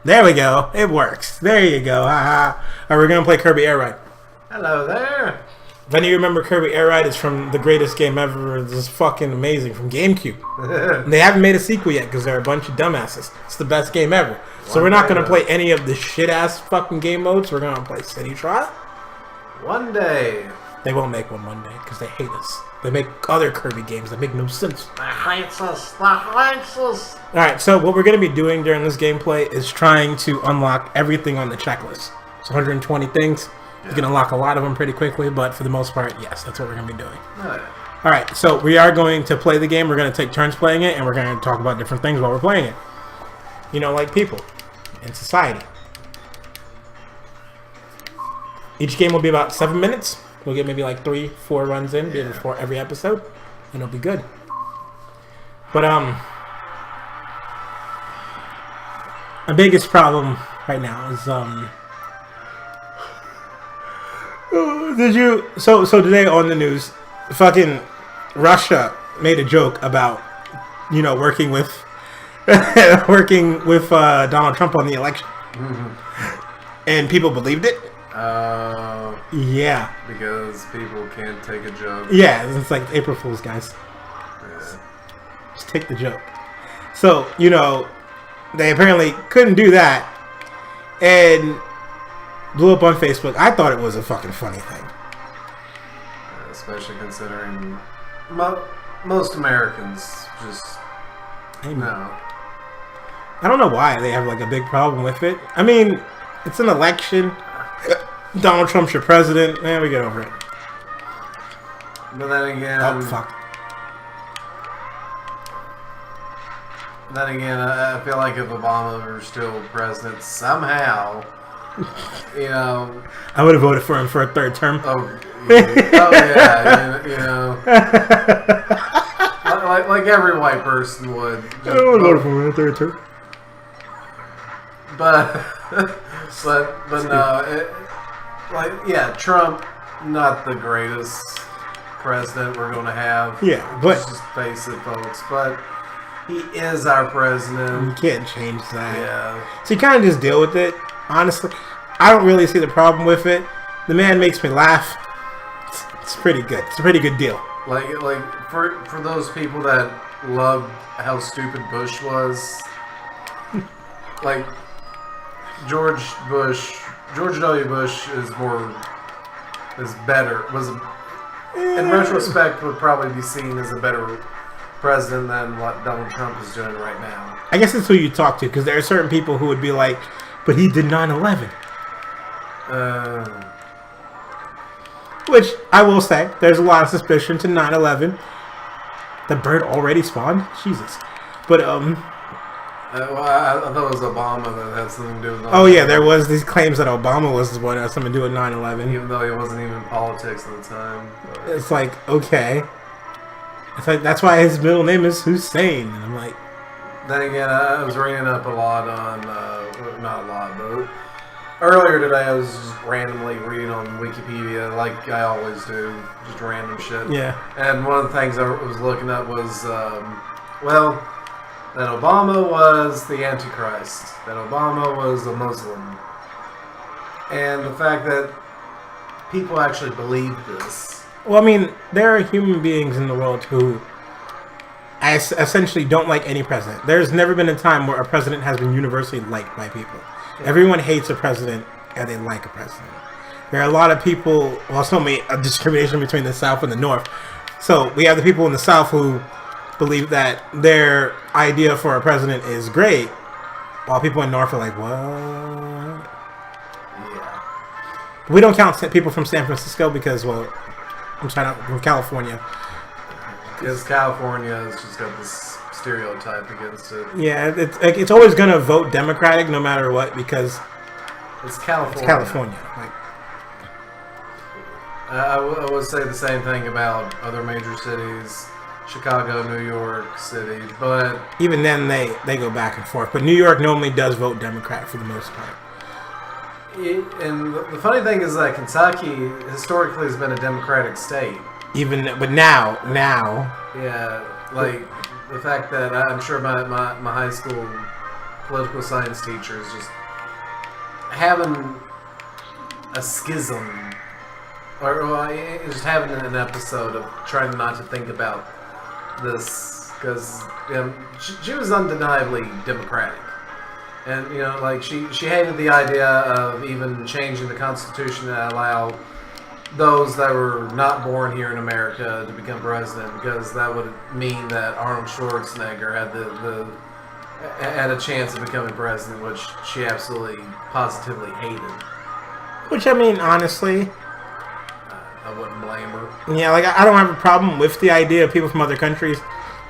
There we go. It works. There you go. Alright, we're going to play Kirby Air Ride. Hello there. If any of you remember Kirby Air Ride, it's from the greatest game ever. It's just fucking amazing from GameCube. And they haven't made a sequel yet because they're a bunch of dumbasses. It's the best game ever. So we're not going to play any of the shit-ass fucking game modes. We're going to play City Trial. One day. They won't make one day because they hate us. They make other Kirby games that make no sense. That hates us. That hates us. Alright, so what we're going to be doing during this gameplay is trying to unlock everything on the checklist. It's 120 things. You can unlock a lot of them pretty quickly, but for the most part, yes, that's what we're going to be doing. Alright, so we are going to play the game. We're going to take turns playing it, and we're going to talk about different things while we're playing it. You know, like people in society. Each game will be about 7 minutes. We'll get maybe like 3-4 runs in before every episode, and it'll be good. But my biggest problem right now is so today on the news, fucking Russia made a joke about, you know, working with Donald Trump on the election, and people believed it. Yeah. Because people can't take a joke. Yeah, it's like April Fool's, guys. Yeah. Just take the joke. So, you know, they apparently couldn't do that and blew up on Facebook. I thought it was a fucking funny thing. Especially considering most Americans just no. I don't know why they have like a big problem with it. I mean, it's an election. Donald Trump's your president. Man, we get over it. But then again... Oh, fuck. Then again, I feel like if Obama were still president, somehow, you know... I would have voted for him for a third term. Oh yeah, you know... like every white person would. I would vote for him in a third term. But no... Like, yeah, Trump, not the greatest president we're going to have. Yeah, but... Just face it, folks. But he is our president. You can't change that. Yeah. So you kind of just deal with it. Honestly, I don't really see the problem with it. The man makes me laugh. It's pretty good. It's a pretty good deal. Like for those people that loved how stupid Bush was, like, George W. Bush is better. In retrospect, would probably be seen as a better president than what Donald Trump is doing right now. I guess it's who you talk to, because there are certain people who would be like, but he did 9/11. Which, I will say, there's a lot of suspicion to 9/11. The bird already spawned? Jesus. But, well, I thought it was Obama that had something to do with 9/11. Oh, yeah, there was these claims that Obama was the one that had something to do with 9/11. Even though he wasn't even in politics at the time. But. It's like, okay. It's like, that's why his middle name is Hussein. And I'm like... Then again, I was reading up a lot on... not a lot, but... Earlier today, I was just randomly reading on Wikipedia, like I always do. Just random shit. Yeah. And one of the things I was looking up was... well... That Obama was the Antichrist. That Obama was a Muslim. And the fact that people actually believe this. Well, I mean, there are human beings in the world who essentially don't like any president. There's never been a time where a president has been universally liked by people. Yeah. Everyone hates a president and they like a president. There are a lot of people, well, it's only a discrimination between the South and the North. So we have the people in the South who believe that their idea for a president is great, while people in North are like, what? Yeah. We don't count people from San Francisco because, well, I'm trying to, from California. Because California has just got this stereotype against it. Yeah, it's always going to vote Democratic no matter what because it's California. It's California. Like, I would say the same thing about other major cities. Chicago, New York City, but... Even then, they go back and forth. But New York normally does vote Democrat for the most part. And the funny thing is that Kentucky historically has been a Democratic state. But now... Yeah, like, the fact that I'm sure my high school political science teachers just having a schism, or just having an episode of trying not to think about this, because she was undeniably democratic. And, like, she hated the idea of even changing the Constitution to allow those that were not born here in America to become president, because that would mean that Arnold Schwarzenegger had a chance of becoming president, which she absolutely, positively hated. Which, I mean, honestly, I wouldn't blame her. Yeah, like, I don't have a problem with the idea of people from other countries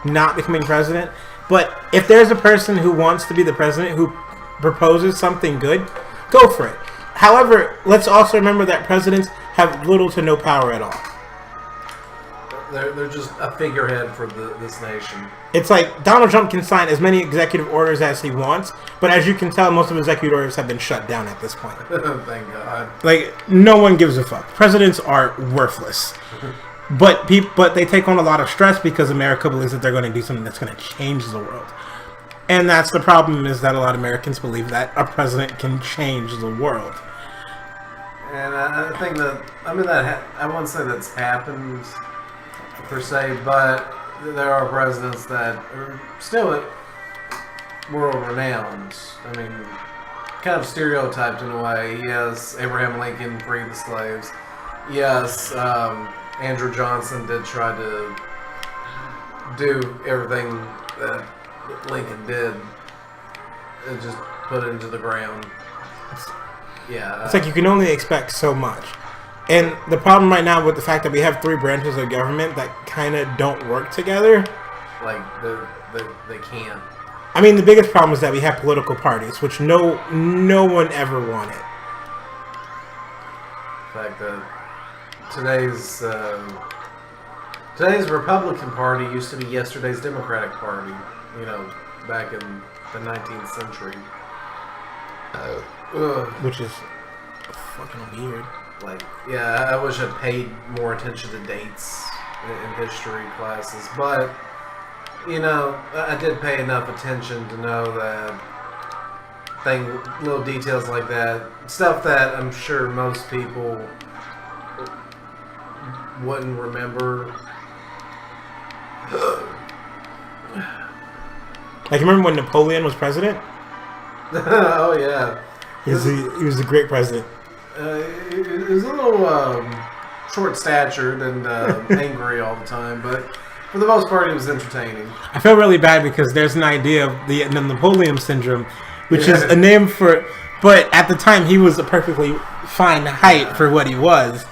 not becoming president. But if there's a person who wants to be the president who proposes something good, go for it. However, let's also remember that presidents have little to no power at all. They're just a figurehead for this nation. It's like Donald Trump can sign as many executive orders as he wants, but as you can tell, most of his executive orders have been shut down at this point. Thank God. Like, no one gives a fuck. Presidents are worthless. But they take on a lot of stress because America believes that they're going to do something that's going to change the world. And that's the problem, is that a lot of Americans believe that a president can change the world. And I think that, I wouldn't say that's happened per se, but there are presidents that are still world renowned. I mean, kind of stereotyped in a way. Yes, Abraham Lincoln freed the slaves. Yes, Andrew Johnson did try to do everything that Lincoln did and just put it into the ground. Yeah. It's like you can only expect so much. And the problem right now with the fact that we have three branches of government that kind of don't work together. Like, they can't. I mean, the biggest problem is that we have political parties, which no one ever wanted. In fact, today's Republican Party used to be yesterday's Democratic Party, back in the 19th century. Which is fucking weird. Like, yeah, I wish I'd paid more attention to dates in history classes, but, I did pay enough attention to know that little details like that, stuff that I'm sure most people wouldn't remember. Like, remember when Napoleon was president? Oh, yeah. He was a great president. He was a little short-statured and angry all the time, but for the most part, he was entertaining. I feel really bad because there's an idea of the Napoleon syndrome, which is a name for... But at the time, he was a perfectly fine height for what he was.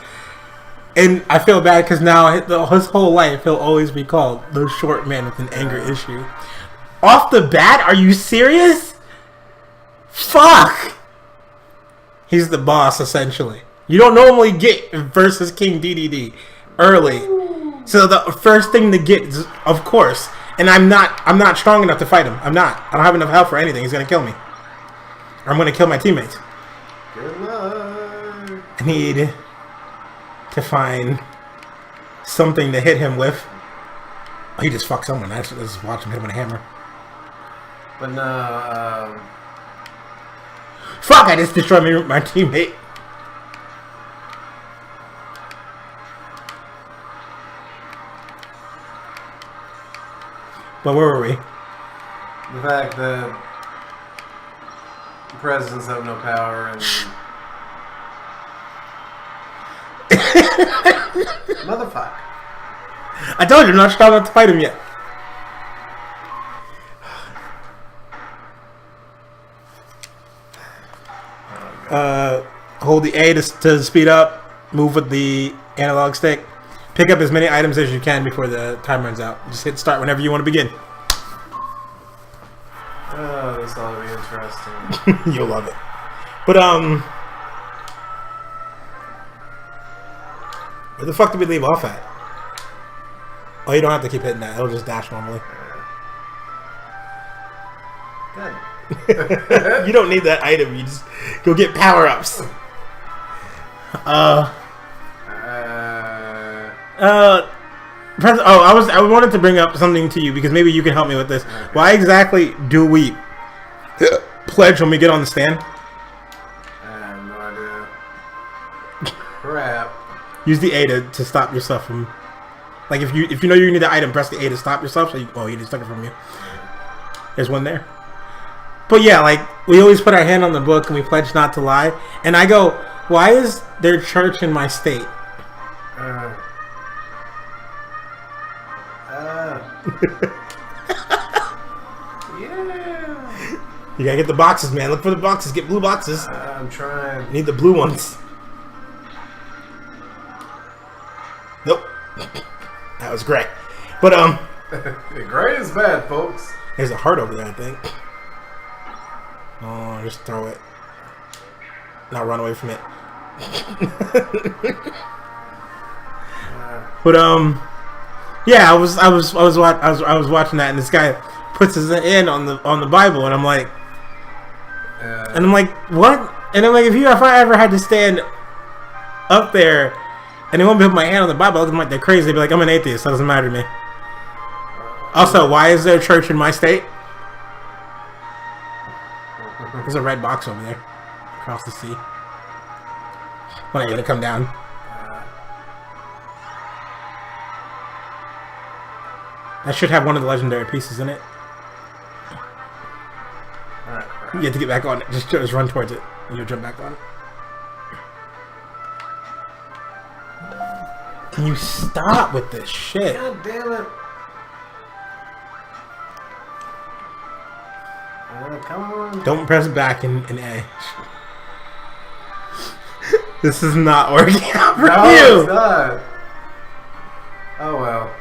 And I feel bad because now his whole life, he'll always be called the short man with an anger issue. Off the bat? Are you serious? Fuck! He's the boss, essentially. You don't normally get versus King DDD early. So the first thing to get is, of course, and I'm not strong enough to fight him. I don't have enough health for anything. He's gonna kill me. Or I'm gonna kill my teammates. Good luck. I need to find something to hit him with. Oh, he just fucked someone. Let's just watch him hit him with a hammer. But no, Fuck, I just destroyed my teammate. But where were we? the fact that presidents have no power and... Motherfucker. I told you, I'm not strong enough to fight him yet. Hold the A to speed up. Move with the analog stick. Pick up as many items as you can before the time runs out. Just hit start whenever you want to begin. Oh, this ought to be interesting. You'll love it. But, where the fuck did we leave off at? Oh, you don't have to keep hitting that. It'll just dash normally. Good. You don't need that item. You just go get power-ups. I wanted to bring up something to you because maybe you can help me with this. Why exactly do we pledge when we get on the stand? I have no idea. Crap. Use the A to stop yourself from... Like, if you know you need the item, press the A to stop yourself. So you just took it from you. There's one there. But yeah, like, we always put our hand on the book and we pledge not to lie. And I go, why is there church in my state? Yeah. You gotta get the boxes, man. Look for the boxes. Get blue boxes. I'm trying. You need the blue ones. Nope. That was great. But, Gray is bad, folks. there's a heart over there, I think. Oh, just throw it. Now run away from it. But yeah, I was watching that, and this guy puts his in on the Bible, and I'm like, what? And I'm like, if I ever had to stand up there, and they want me to put my hand on the Bible, I'm like, they're crazy. They'd be like, I'm an atheist. That doesn't matter to me. Also, why is there a church in my state? There's a red box over there, across the sea. When are you gonna come down? That should have one of the legendary pieces in it. You have to get back on it. Just run towards it, and you'll jump back on it. Can you stop with this shit? God damn it. Come on. Don't press back in A. This is not working out for you. It's not. Oh well.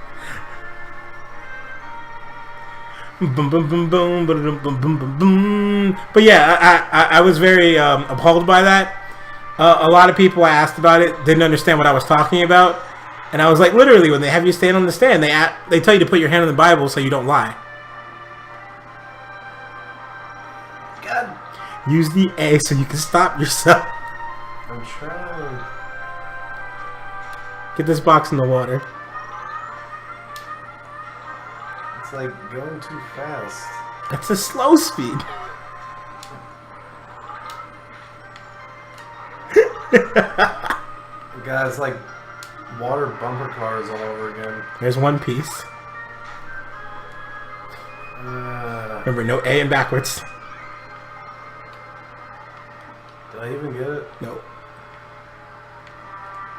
Boom, boom, boom, boom, boom, boom, boom, boom, boom. But yeah, I was very appalled by that. A lot of people I asked about it didn't understand what I was talking about, and I was like, literally, when they have you stand on the stand, they tell you to put your hand on the Bible so you don't lie. God. Use the A so you can stop yourself. I'm trying. Get this box in the water. It's like going too fast. That's a slow speed. Guys, like water bumper cars all over again. There's one piece. Remember, no A and backwards. Did I even get it? No.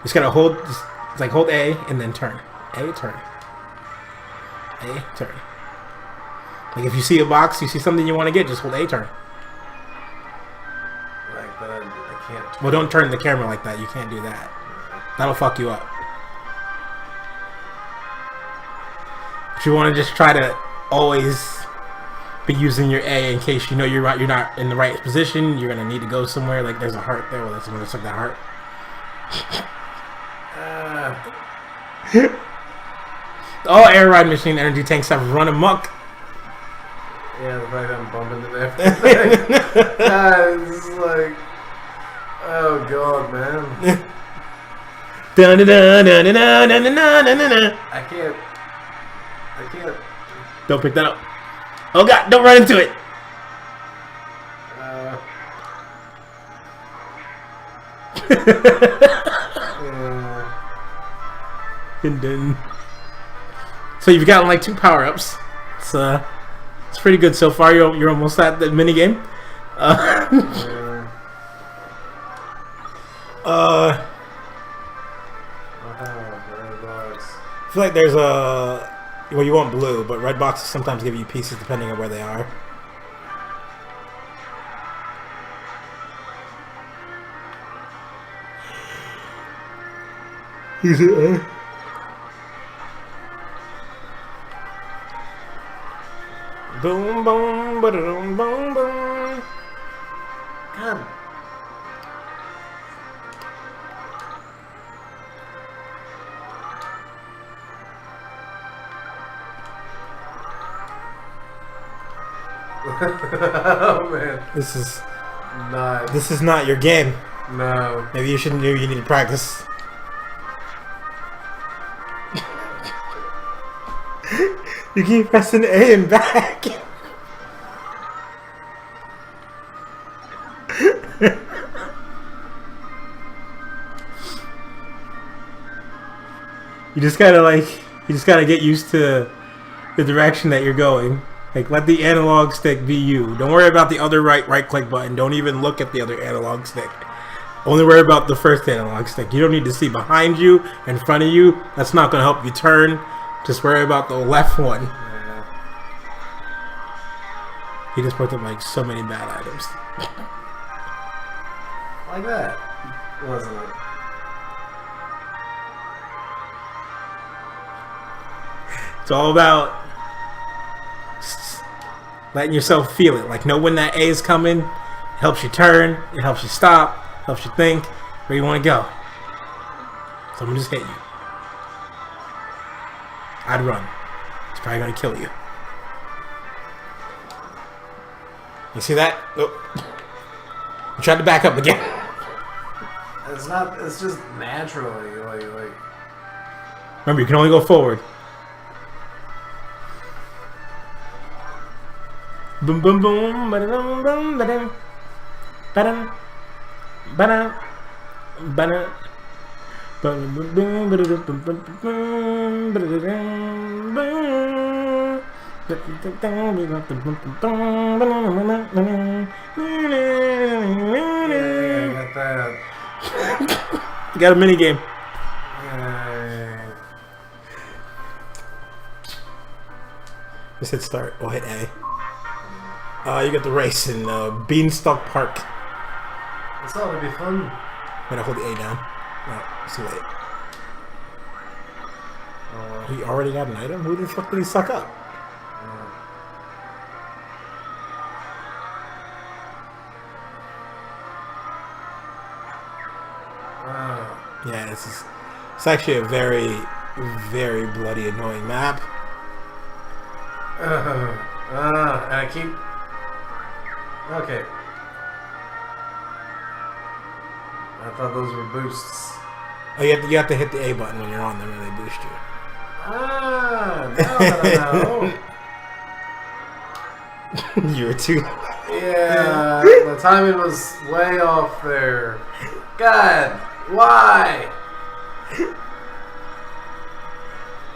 Just gotta hold. It's like hold A and then turn. A, turn. A, turn. Like if you see a box, you see something you want to get, just hold A, turn. Like, but I can't turn. Well, don't turn the camera like that. You can't do that. That'll fuck you up. If you want to just try to always be using your A in case you know you're not in the right position, you're gonna need to go somewhere. Like there's a heart there. Well, that's gonna suck that heart. All air ride machine energy tanks have run amok. Yeah, the fact that I'm bumping into everything. God, this is like, oh god, man. I can't. Don't pick that up. Oh god, don't run into it. Dun. So you've gotten like 2 power-ups. It's pretty good so far. You're almost at the mini game. I feel like there's a well, you want blue, but red boxes sometimes give you pieces depending on where they are. Is it A? Boom, boom, ba-da-dum, boom, boom. God. Oh man. This is not your game. No. Maybe you shouldn't do. You need to practice. You keep pressing A and back. You just gotta get used to the direction that you're going. Like, let the analog stick be you. Don't worry about the other right click button. Don't even look at the other analog stick. Only worry about the first analog stick. You don't need to see behind you, in front of you. That's not gonna help you turn. Just worry about the left one. Yeah. He just picked up like so many bad items. Like that, wasn't it? It's all about letting yourself feel it. Like, know when that A is coming. It helps you turn. It helps you stop. Helps you think where you want to go. Someone just hit you. I'd run. It's probably gonna kill you. You see that? Oh. I tried to back up again. It's not. It's just naturally like. Remember, you can only go forward. Boom, boom, boom, ba-da-dum, boom, ba-dum, ba-dum, ba-dum, ba-dum, ba-dum, boom, ba-da-dum, boom, boom, boom, ba-da-dum, boom. Yeah, I got that. You got a mini game. Yay. Just hit start. We'll hit A. You got the race in Beanstalk Park. This ought to be fun. Gotta hold the A down. No, it's too late. He already got an item? Who the fuck did he suck up? Yeah, it's actually a very, very bloody annoying map. And I keep. Okay. I thought those were boosts. Oh, you have to hit the A button when you're on them and they boost you. No. You were too. Yeah, the timing was way off there. God, why?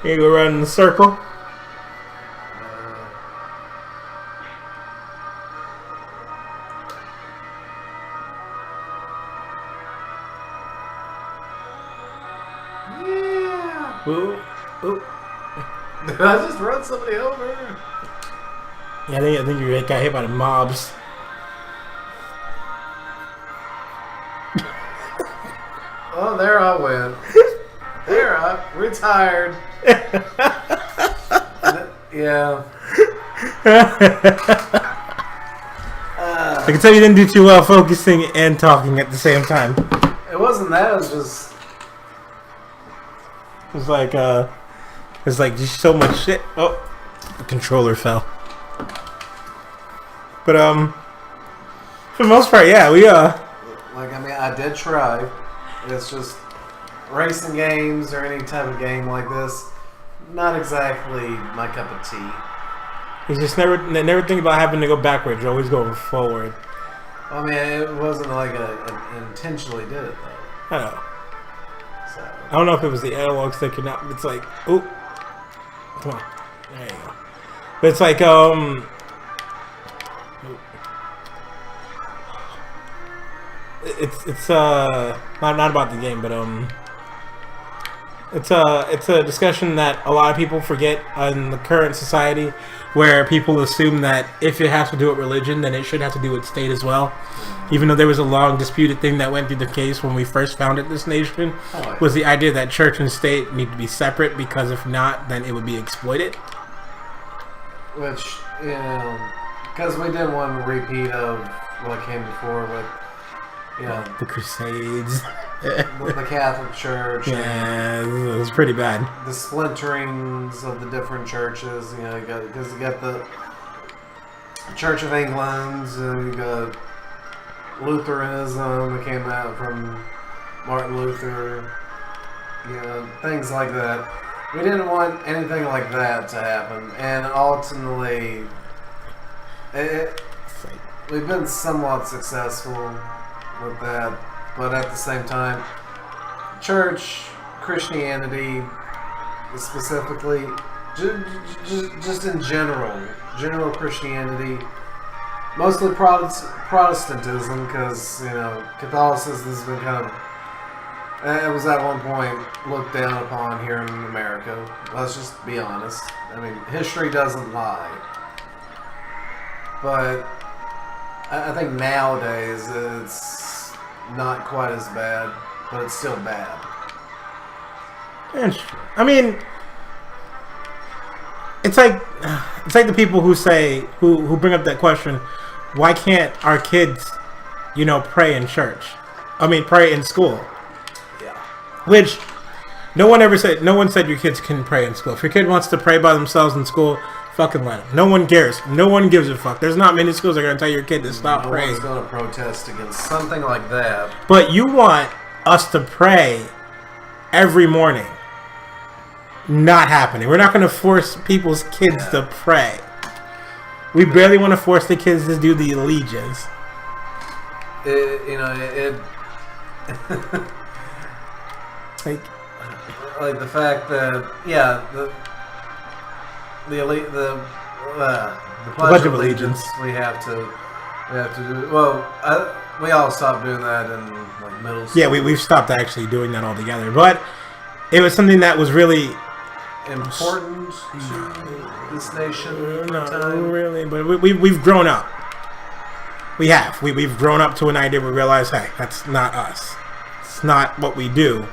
You go around in the circle. Yeah. Ooh, ooh. Did I just run somebody over? Yeah, I think you got hit by the mobs. Oh, there I went. There I retired. Yeah. I can tell you didn't do too well focusing and talking at the same time. It wasn't that. It was just. It's like just so much shit. Oh, the controller fell. But for the most part, yeah, we Like, I mean, I did try. It's just racing games or any type of game like this, not exactly my cup of tea. You just never think about having to go backwards. You're always going forward. I mean, it wasn't like I intentionally did it though. I don't know. So. I don't know if it was the analog stick or not. But it's like, ooh, come on, there you go. But it's like it's not about the game, but it's a discussion that a lot of people forget in the current society, where people assume that if it has to do with religion, then it should have to do with state as well. Even though there was a long disputed thing that went through the case when we first founded this nation, was the idea that church and state need to be separate, because if not, then it would be exploited. Which, you know, because we didn't want a repeat of what came before with, you know, the Crusades, with the Catholic Church. Yeah, it was pretty bad. The splinterings of the different churches, you know, you got the Church of England, and you got Lutheranism that came out from Martin Luther, you know, things like that. We didn't want anything like that to happen, and ultimately, we've been somewhat successful with that, but at the same time, church, Christianity, specifically, just in general Christianity, mostly Protestantism, because Catholicism has been kind of, it was at one point looked down upon here in America. Let's just be honest. I mean, history doesn't lie. But I think nowadays it's not quite as bad, but it's still bad. I mean, it's like the people who say who bring up that question, why can't our kids, pray in church? I mean, pray in school. Yeah. Which no one said your kids can pray in school. If your kid wants to pray by themselves in school, fucking let them. No one cares. No one gives a fuck. There's not many schools that are going to tell your kid to stop praying. No one's going to protest against something like that. But you want us to pray every morning. Not happening. We're not going to force people's kids to pray. We barely want to force the kids to do the allegiance. Like the fact that the Pledge of Allegiance we have to do. Well, we all stopped doing that in like middle school. Yeah, we've stopped actually doing that altogether. But it was something that was really important to this nation. No, really. But we've grown up. We have. We've grown up to an idea. We realize, hey, that's not us. It's not what we do.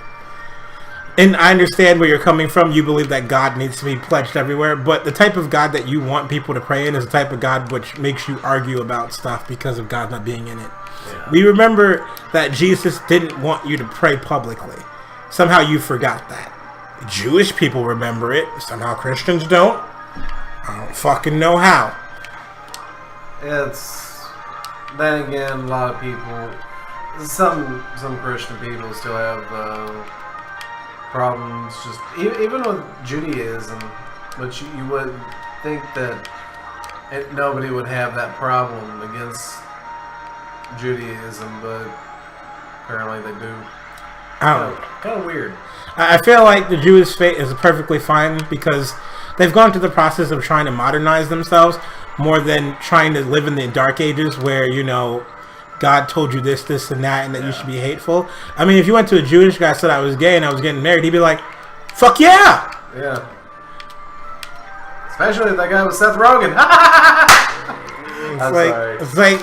And I understand where you're coming from. You believe that God needs to be pledged everywhere, but the type of God that you want people to pray in is the type of God which makes you argue about stuff because of God not being in it. Yeah. We remember that Jesus didn't want you to pray publicly. Somehow you forgot that. Jewish people remember it. Somehow Christians don't. I don't fucking know how. Then again, a lot of people, some Christian people still have problems just even with Judaism, which you would think that nobody would have that problem against Judaism, but apparently they do. Kind of weird. I feel like the Jewish faith is perfectly fine because they've gone through the process of trying to modernize themselves more than trying to live in the dark ages where, God told you this, and that, and that you should be hateful. I mean, if you went to a Jewish guy and said I was gay and I was getting married, he'd be like, fuck yeah! Yeah. Especially if that guy was Seth Rogen. It's like,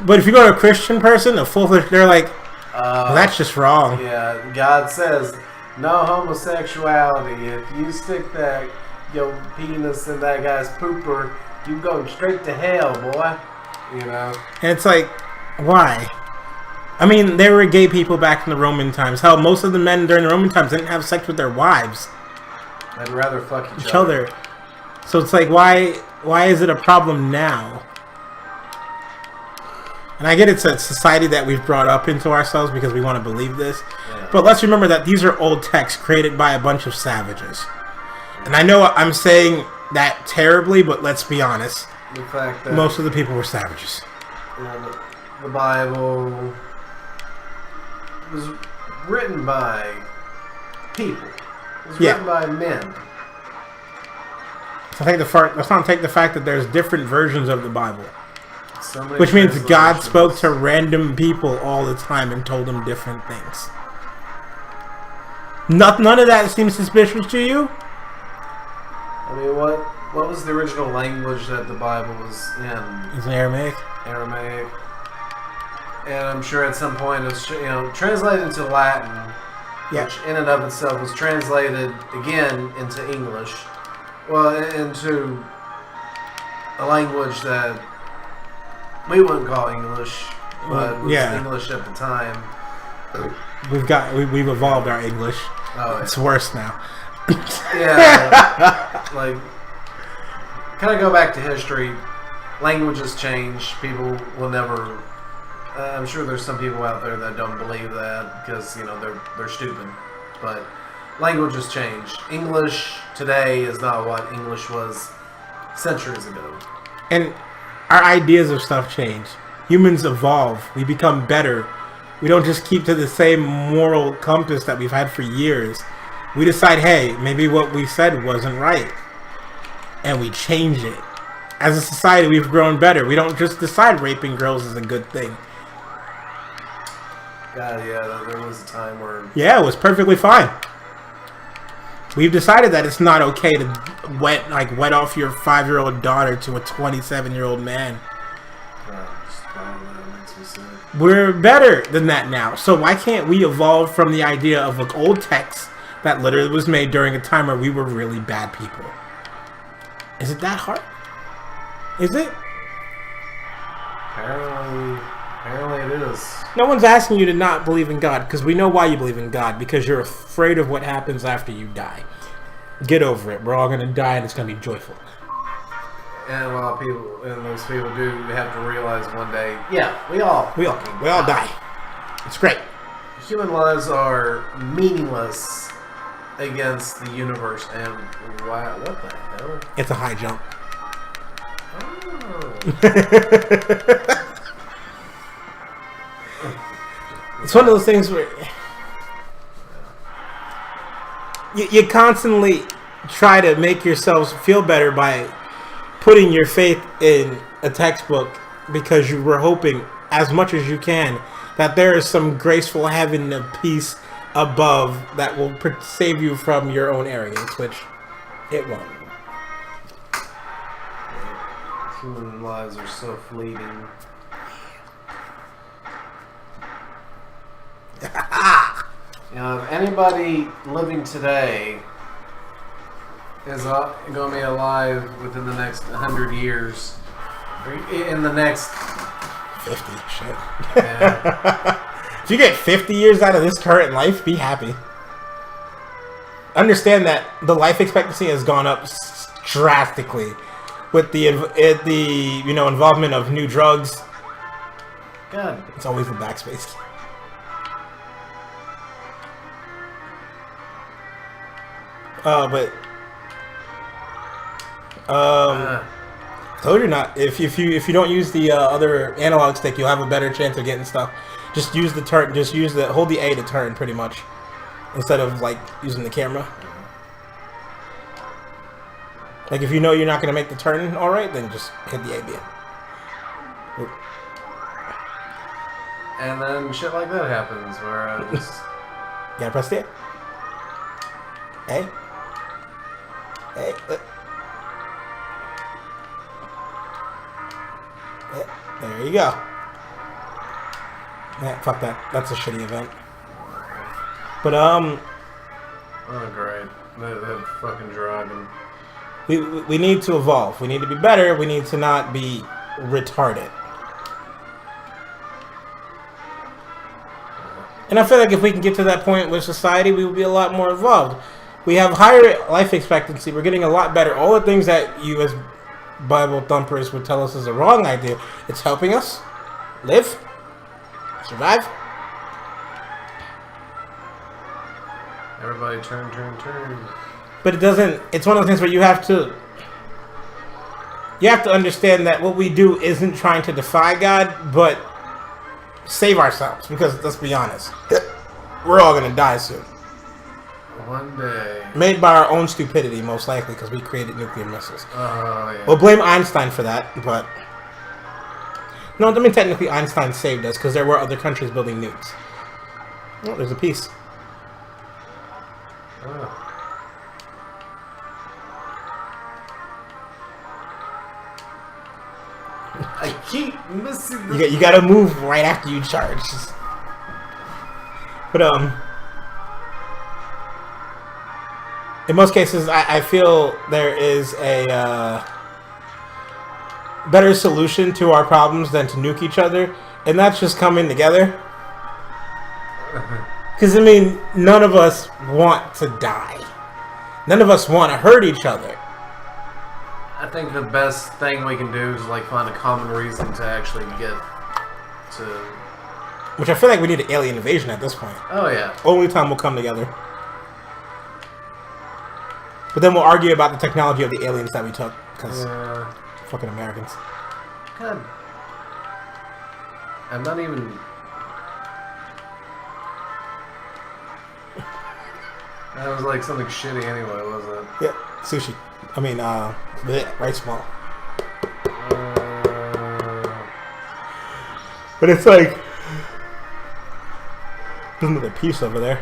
but if you go to a Christian person, a full-fledged, they're like, well, that's just wrong. Yeah, God says, no homosexuality. If you stick your penis in that guy's pooper, you go straight to hell, boy. And it's like, why? I mean, there were gay people back in the Roman times. Hell, most of the men during the Roman times didn't have sex with their wives. They'd rather fuck each other. So it's like, why is it a problem now? And I get it's a society that we've brought up into ourselves because we want to believe this. Yeah. But let's remember that these are old texts created by a bunch of savages. And I know I'm saying that terribly, but let's be honest. The fact that most of the people were savages. The Bible was written by people. It was written by men. Let's not take the fact that there's different versions of the Bible. Which means God spoke to random people all the time and told them different things. None of that seems suspicious to you? I mean, what was the original language that the Bible was in? It's Aramaic. Aramaic. And I'm sure at some point it was, translated into Latin, which in and of itself was translated again into English. Well, into a language that we wouldn't call English, but was English at the time. We've evolved our English. Oh, it's worse now. Like, kind of go back to history. Languages change. People will never. I'm sure there's some people out there that don't believe that because they're stupid. But languages change. English today is not what English was centuries ago. And our ideas of stuff change. Humans evolve. We become better. We don't just keep to the same moral compass that we've had for years. We decide, hey, maybe what we said wasn't right. And we change it. As a society, we've grown better. We don't just decide raping girls is a good thing. God, yeah, there was a time where... Yeah, it was perfectly fine. We've decided that it's not okay to wet off your 5-year-old daughter to a 27-year-old man. We're better than that now. So why can't we evolve from the idea of an old text that literally was made during a time where we were really bad people? Is it that hard? Is it? Apparently it is. No one's asking you to not believe in God, because we know why you believe in God, because you're afraid of what happens after you die. Get over it. We're all going to die, and it's going to be joyful. And a lot of people, and those people do have to realize one day, yeah, we all die. It's great. Human lives are meaningless against the universe, and what the hell? It's a high jump. Oh. It's one of those things where you constantly try to make yourselves feel better by putting your faith in a textbook, because you were hoping as much as you can that there is some graceful heaven of peace above that will save you from your own arrogance, which it won't. Human lives are so fleeting. You know, if anybody living today is going to be alive within the next 100 years, or in the next 50, shit. Yeah. If you get 50 years out of this current life, be happy. Understand that the life expectancy has gone up drastically with the involvement of new drugs. God. It's always the backspace. Told you not. If you don't use the other analog stick, you'll have a better chance of getting stuff. Just use the turn. Hold the A to turn, pretty much, instead of like using the camera. Like if you know you're not gonna make the turn, all right, then just hit the A button. And then shit like that happens where I just You gotta press the A. A. There you go. Yeah, fuck that. That's a shitty event. But oh great, that fucking dragon. We need to evolve. We need to be better. We need to not be retarded. And I feel like if we can get to that point with society, we will be a lot more evolved. We have higher life expectancy. We're getting a lot better. All the things that you as Bible thumpers would tell us is a wrong idea, it's helping us live, survive. Everybody turn. But it doesn't. It's one of the things where you have to understand that what we do isn't trying to defy God, but save ourselves. Because let's be honest, we're all gonna die soon. One day. Made by our own stupidity, most likely, because we created nuclear missiles. Oh, yeah. We'll blame Einstein for that, but no, I mean technically Einstein saved us because there were other countries building nukes. Oh, there's a piece. Oh. I keep missing the... You gotta move right after you charge. But in most cases, I feel there is a better solution to our problems than to nuke each other, and that's just coming together. Because, I mean, none of us want to die. None of us want to hurt each other. I think the best thing we can do is like find a common reason to actually get to... Which I feel like we need an alien invasion at this point. Oh, yeah. Only time we'll come together. But then we'll argue about the technology of the aliens that we took. Because fucking Americans. God. I'm not even... That was like something shitty anyway, wasn't it? Yeah, sushi. I mean, rice ball. But it's like there's another piece over there.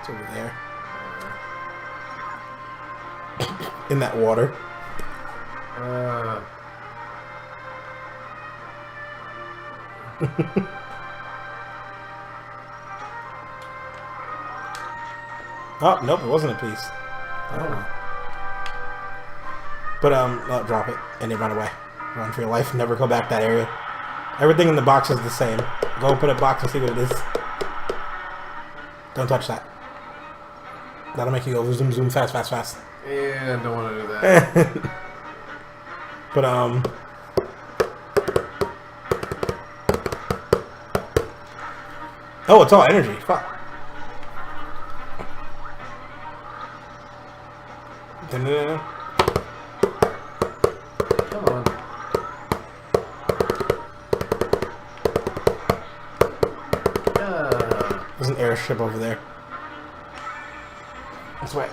It's over there. In that water. Oh, nope, it wasn't a piece. Oh. But, drop it and then run away. Run for your life, never go back that area. Everything in the box is the same. Go open a box and see what it is. Don't touch that. That'll make you go zoom, zoom, fast, fast, fast. Yeah, I don't want to do that. But, oh, it's all energy. Fuck. Come on. There's an airship over there. This way.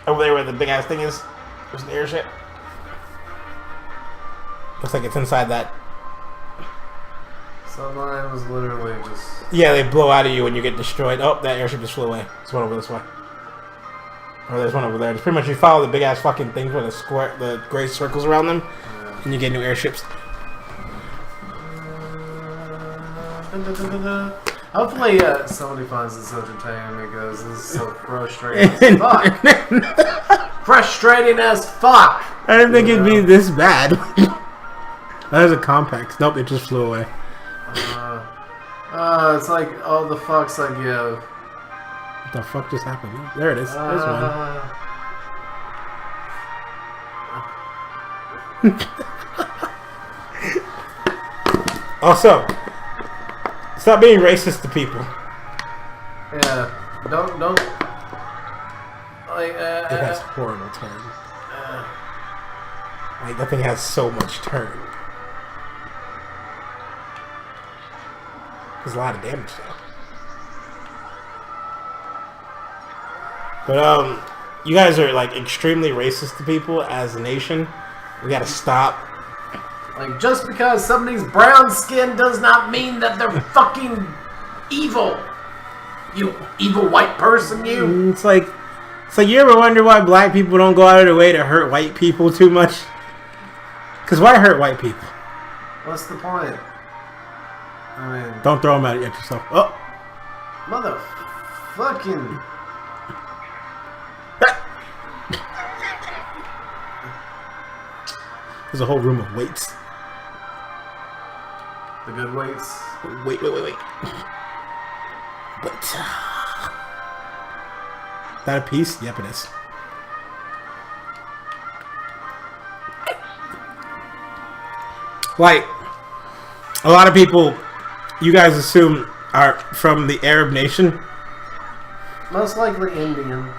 Over there where the big ass thing is. There's an airship. Looks like it's inside that. So mine was literally just... Yeah, they blow out of you when you get destroyed. Oh, that airship just flew away. There's one over this way. Or there's one over there. It's pretty much you follow the big ass fucking things with the gray circles around them, and you get new airships. Hopefully somebody finds this entertaining because this is so frustrating as fuck. Frustrating as fuck! I didn't think it'd be this bad. That was a compact. Nope, it just flew away. It's like all the fucks I give. What the fuck just happened? There it is. There's one. Also, stop being racist to people. Yeah, don't. Like, it has horrible turn. Like, that thing has so much turn. There's a lot of damage though. But you guys are like extremely racist to people as a nation. We gotta stop. Like, just because somebody's brown skin does not mean that they're fucking evil. You evil white person, you. It's like you ever wonder why black people don't go out of their way to hurt white people too much? Cause why hurt white people? What's the point? I mean, don't throw them at yourself. Oh, motherfucking. There's a whole room of weights. The good weights. Wait. But that a piece? Yep, it is. Like, a lot of people, you guys assume are from the Arab nation. Most likely Indian.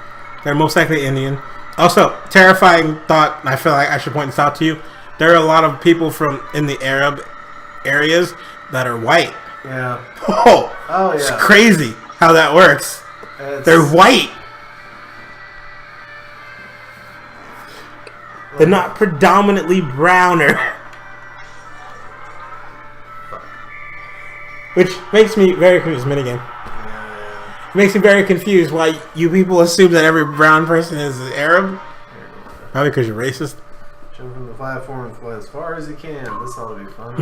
They're most likely Indian. Also, terrifying thought, and I feel like I should point this out to you. There are a lot of people in the Arab areas that are white. Yeah. Oh yeah. It's crazy how that works. They're white. They're not predominantly browner. Which makes me very confused. Minigame. It makes me very confused why you people assume that every brown person is Arab. Probably because you're racist. Jump from the platform and fly as far as you can. This ought to be fun.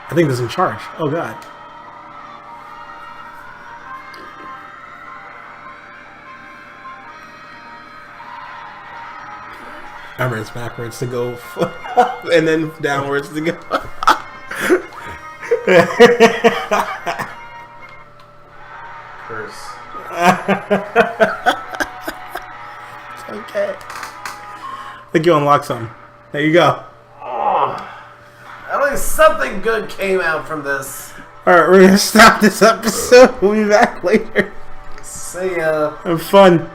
I think this is in charge. Oh god. Remember, it's backwards to go and then downwards to go. Curse. It's okay. I think you unlocked something. There you go. Oh, at least something good came out from this. Alright, we're gonna stop this episode. We'll be back later. See ya. Have fun.